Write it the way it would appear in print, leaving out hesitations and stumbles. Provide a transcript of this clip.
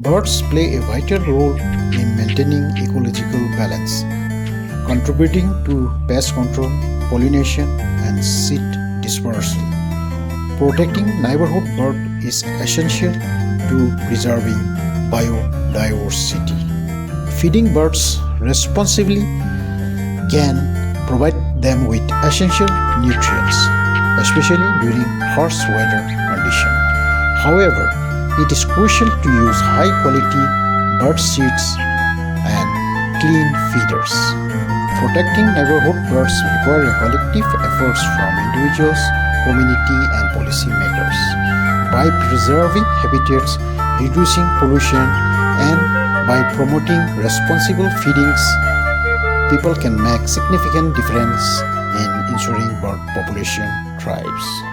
Birds play a vital role in maintaining ecological balance, contributing to pest control, pollination, and seed dispersal. Protecting neighborhood bird is essential to preserving biodiversity. Feeding birds responsibly can provide them with essential nutrients, especially during harsh weather conditions. However, it is crucial to use high-quality bird seeds and clean feeders. Protecting neighborhood birds requires collective efforts from individuals, community, and policymakers. By preserving habitats, reducing pollution, and by promoting responsible feedings, people can make significant difference in ensuring bird population thrives.